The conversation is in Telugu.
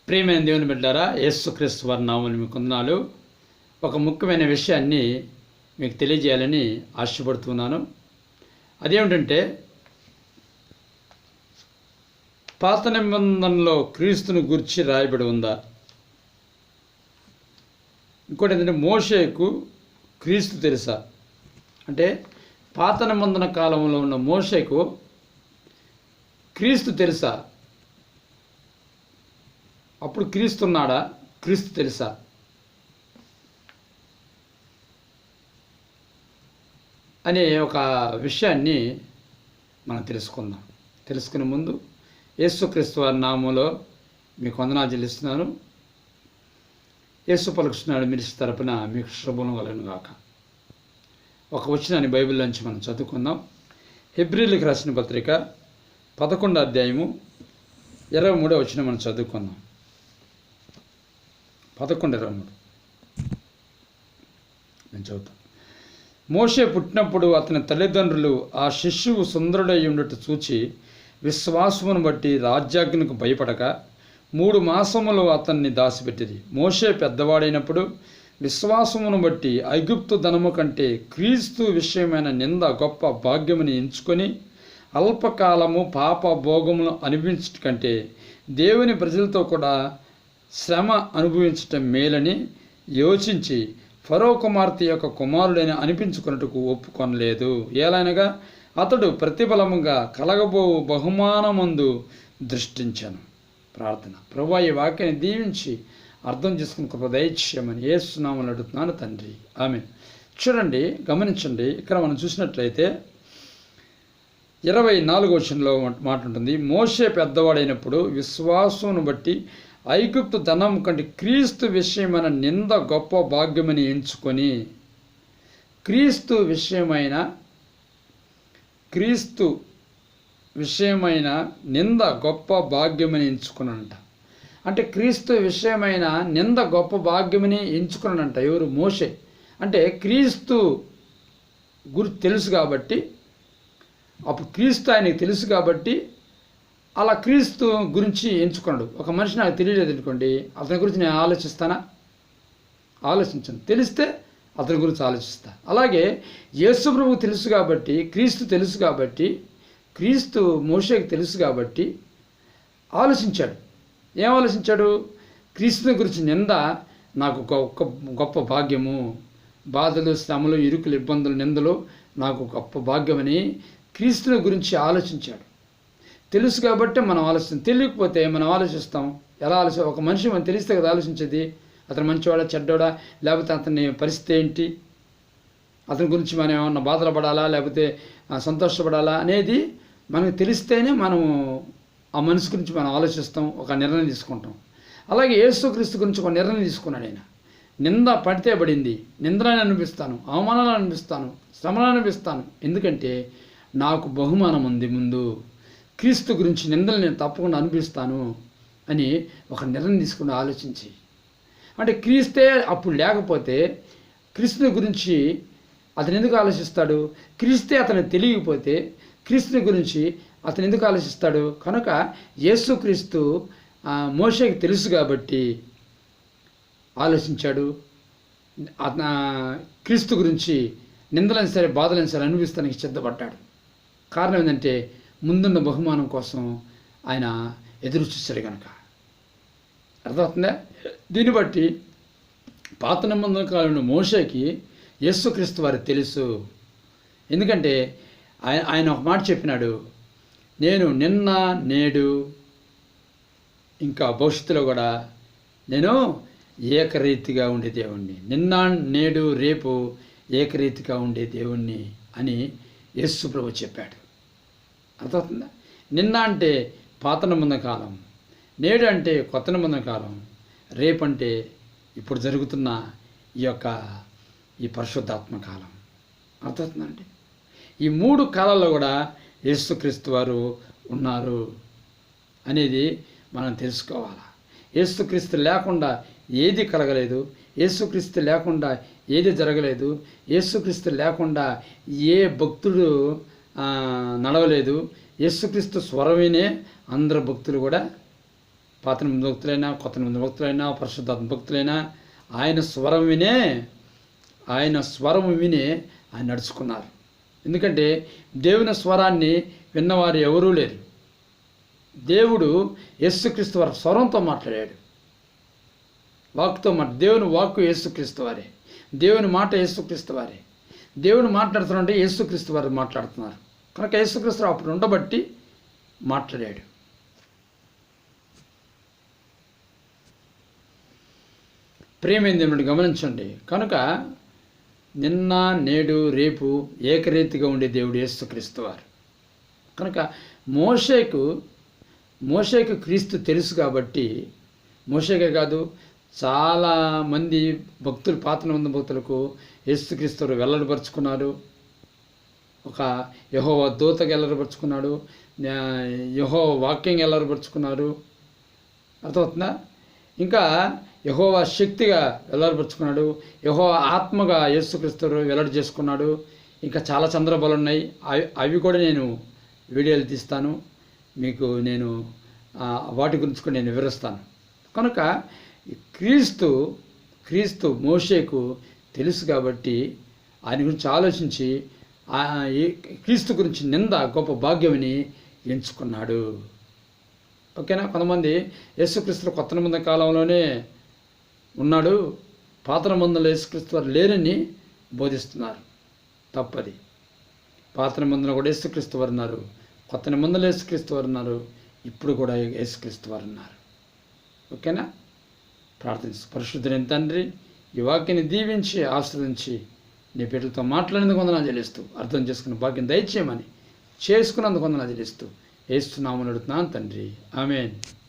ప్రియమైన దేవుని బిడ్డారా, యేసుక్రీస్తు వారి నామమున మీకు వందనాలు. ఒక ముఖ్యమైన విషయాన్ని మీకు తెలియజేయాలని ఆశపడుతున్నాను. అదేమిటంటే, పాత నిబంధనలో క్రీస్తుని గురించి రాయబడి ఉందా? ఇంకోటి ఏంటంటే, మోషేకు క్రీస్తు తెలుసా? అంటే పాత నిబంధన కాలంలో ఉన్న మోషేకు క్రీస్తు తెలుసా? అప్పుడు క్రీస్తున్నాడా? క్రీస్తు తెలుసా? అనే ఒక విషయాన్ని మనం తెలుసుకునే ముందు యేసుక్రీస్తు వారి నామంలో మీకు వందనాలు చెల్లిస్తున్నాను. యేసు పలుకుతున్నాడు మీరు తరపున మీకు శుభం కలుగును గాక. ఒక వచనాన్ని బైబిల్లోంచి మనం చదువుకుందాం. హెబ్రీయులకు రాసిన పత్రిక 11వ అధ్యాయము 23వ వచనం మనం చదువుకుందాం. 11:23 నేను చదువుతాను. మోషే పుట్టినప్పుడు అతని తల్లిదండ్రులు ఆ శిశువు సుందరుడై ఉండట చూచి విశ్వాసమును బట్టి రాజ్యాజ్ఞకు భయపడక 3 మాసములు అతన్ని దాచిపెట్టిరి. మోషే పెద్దవాడైనప్పుడు విశ్వాసమును బట్టి ఐగుప్తు ధనము కంటే క్రీస్తు విషయమైన నింద గొప్ప భాగ్యముని ఎంచుకొని అల్పకాలము పాప భోగమును అనుభవించట కంటే దేవుని ప్రజలతో కూడా శ్రమ అనుభవించటం మేలని యోచించి ఫరో కుమార్తె యొక్క కుమారుడైన అనిపించుకున్నట్టుకు ఒప్పుకొనలేదు. ఏలైనగా అతడు ప్రతిఫలముగా కలగబో బహుమానమందు దృష్టించాను. ప్రార్థన. ప్రభువా, ఈ వాక్యాన్ని దీవించి అర్థం చేసుకుని కృప దయచేయమని యేసు నామములో అడుగుతున్నాను తండ్రి, ఆమేన్. చూడండి, గమనించండి. ఇక్కడ మనం చూసినట్లయితే 24వ వచనంలో మాట ఉంటుంది. మోషే పెద్దవాడైనప్పుడు విశ్వాసమును బట్టి ఐగుప్తు ధనం కంటే క్రీస్తు విషయమైన నింద గొప్ప భాగ్యమని ఎంచుకొని, క్రీస్తు విషయమైన నింద గొప్ప భాగ్యమని ఎంచుకున్నానంట. అంటే క్రీస్తు విషయమైన నింద గొప్ప భాగ్యమని ఎంచుకున్నానంట. ఎవరు? మోషే. అంటే క్రీస్తు గురించి తెలుసు కాబట్టి, అప్పుడు క్రీస్తు ఆయనకి తెలుసు కాబట్టి అలా క్రీస్తు గురించి ఎంచుకున్నాడు. ఒక మనిషి నాకు తెలియలేదు అనుకోండి, అతని గురించి నేను ఆలోచించను. తెలిస్తే అతని గురించి ఆలోచిస్తా. అలాగే యేసు ప్రభువు తెలుసు కాబట్టి, క్రీస్తు తెలుసు కాబట్టి, క్రీస్తు మోషేకి తెలుసు కాబట్టి ఆలోచించాడు. ఏం ఆలోచించాడు? క్రీస్తుని గురించి నింద నాకు గొప్ప భాగ్యము, బాధలు, శ్రమలు, ఇరుకులు, ఇబ్బందులు, నిందలు నాకు గొప్ప భాగ్యమని క్రీస్తుని గురించి ఆలోచించాడు. తెలుసు కాబట్టి మనం తెలియకపోతే మనం ఆలోచిస్తాం. ఎలా ఒక మనిషి మనం తెలిస్తే కదా ఆలోచించేది. అతను మంచివాడా చెడ్డోడా, లేకపోతే అతని పరిస్థితి ఏంటి, అతని గురించి మనం ఏమన్నా బాధలు పడాలా లేకపోతే సంతోషపడాలా అనేది మనకు తెలిస్తేనే మనం ఆ మనిషి గురించి మనం ఆలోచిస్తాం, ఒక నిర్ణయం తీసుకుంటాం. అలాగే యేసుక్రీస్తు గురించి ఒక నిర్ణయం తీసుకున్నాడు ఆయన. నింద పడితే పడింది, నిందలను అనిపిస్తాను, అవమానాలను అనిపిస్తాను, శ్రమలను అనిపిస్తాను, ఎందుకంటే నాకు బహుమానం ఉంది ముందు. క్రీస్తు గురించి నిందలు నేను తప్పకుండా అనిపిస్తాను అని ఒక నిర్ణయం తీసుకుని ఆలోచించి, అంటే క్రీస్తే అప్పుడు లేకపోతే క్రీస్తుని గురించి అతను ఎందుకు ఆలోచిస్తాడు? క్రీస్తే అతను తెలియకపోతే క్రీస్తుని గురించి అతను ఎందుకు ఆలోచిస్తాడు? కనుక యేసుక్రీస్తు మోషేకి తెలుసు కాబట్టి ఆలోచించాడు. క్రీస్తు గురించి నిందలైన సరే బాధలైన సరే అనుభవిస్తానికి సిద్ధపడ్డాడు. కారణం ఏంటంటే ముందున్న బహుమానం కోసం ఆయన ఎదురు చూశాడు కనుక. అర్థమవుతుందా? దీన్ని బట్టి పాత నిబంధన కాలంలో మోషేకి యేసుక్రీస్తు వారికి తెలుసు. ఎందుకంటే ఆయన ఒక మాట చెప్పినాడు, నేను నిన్న నేడు ఇంకా భవిష్యత్తులో కూడా నేను ఏకరీతిగా ఉండే దేవుణ్ణి, నిన్న నేడు రేపు ఏకరీతిగా ఉండే దేవుణ్ణి అని యేసు ప్రభు చెప్పాడు. అర్థమవుతుందా? నిన్న అంటే పాత నిబంధన కాలం, నేడు అంటే కొత్త నిబంధన కాలం, రేపు అంటే ఇప్పుడు జరుగుతున్న ఈ పరిశుద్ధాత్మ కాలం. అర్థమవుతుందండి? ఈ 3 కాలాల్లో కూడా యేసుక్రీస్తు వారు ఉన్నారు అనేది మనం తెలుసుకోవాలి. యేసుక్రీస్తు లేకుండా ఏది కలగలేదు, యేసుక్రీస్తు లేకుండా ఏది జరగలేదు, యేసుక్రీస్తు లేకుండా ఏ భక్తుడు నడవలేదు. యేసుక్రీస్తు స్వరమేనే అందరు భక్తులు కూడా పాత నిబంధన భక్తులైనా కొత్త నిబంధన భక్తులైనా పరిశుద్ధాత్మ భక్తులైనా ఆయన స్వరం వినే ఆయన నడుచుకున్నారు. ఎందుకంటే దేవుని స్వరాన్ని విన్నవారు ఎవరూ లేరు. దేవుడు యేసుక్రీస్తు వారి స్వరంతో మాట్లాడాడు, వాక్కుతో దేవుని వాక్కు యేసుక్రీస్తు వారే, దేవుని మాట యేసుక్రీస్తు వారే. దేవుని మాట్లాడుతున్నారంటే యేసుక్రీస్తు వారు మాట్లాడుతున్నారు కనుక యేసుక్రీస్తు అప్పుడు ఉండబట్టి మాట్లాడాడు. ప్రియమైన దేవుని గమనించండి. కనుక నిన్న నేడు రేపు ఏకరీతిగా ఉండే దేవుడు యేసుక్రీస్తు వారు. కనుక మోషేకు క్రీస్తు తెలుసు కాబట్టి, మోషేకే కాదు చాలామంది భక్తులు పాత నిబంధన భక్తులకు యేసుక్రీస్తు వెల్లడిపరుచుకున్నారు. ఒక యెహోవా దూతగా వెల్లడిపరుచుకున్నాడు, యెహోవా వాక్యంగా వెల్లడిపరుచుకున్నారు. అర్థమవుతుందా? ఇంకా యెహోవా శక్తిగా వెల్లడిపరుచుకున్నాడు, యెహోవా ఆత్మగా యేసుక్రీస్తు వెల్లడి చేసుకున్నాడు. ఇంకా చాలా సందర్భాలు ఉన్నాయి. అవి కూడా నేను వీడియోలు తీస్తాను, మీకు నేను వాటి గురించి కూడా నేను వివరిస్తాను. కనుక క్రీస్తు మోషేకు తెలుసు కాబట్టి ఆయన గురించి ఆలోచించి క్రీస్తు గురించి నింద గొప్ప భాగ్యమని ఎంచుకున్నాడు. ఓకేనా? కొంతమంది యేసుక్రీస్తు కొత్త నిబంధన కాలంలోనే ఉన్నాడు, పాత నిబంధనలో యేసుక్రీస్తు వారు లేరని బోధిస్తున్నారు. తప్పది. పాత నిబంధనలో కూడా యేసుక్రీస్తు వారు ఉన్నారు, కొత్త నిబంధనలో యేసుక్రీస్తు వారు ఉన్నారు, ఇప్పుడు కూడా యేసుక్రీస్తు వారు ఉన్నారు. ఓకేనా? ప్రార్థించు. పరిశుద్ధుడైన తండ్రి, ఈ వాక్యాన్ని దీవించి ఆశ్రదించి నీ బిడ్డలతో మాట్లాడినందుకు వందనాలు చెల్లిస్తూ, అర్థం చేసుకున్న భాగ్యం దయచేయమని చేసుకున్నందుకు వందనాలు చెల్లిస్తూ యేసు నామమున అడుగుతున్నాను తండ్రి. ఆమేన్.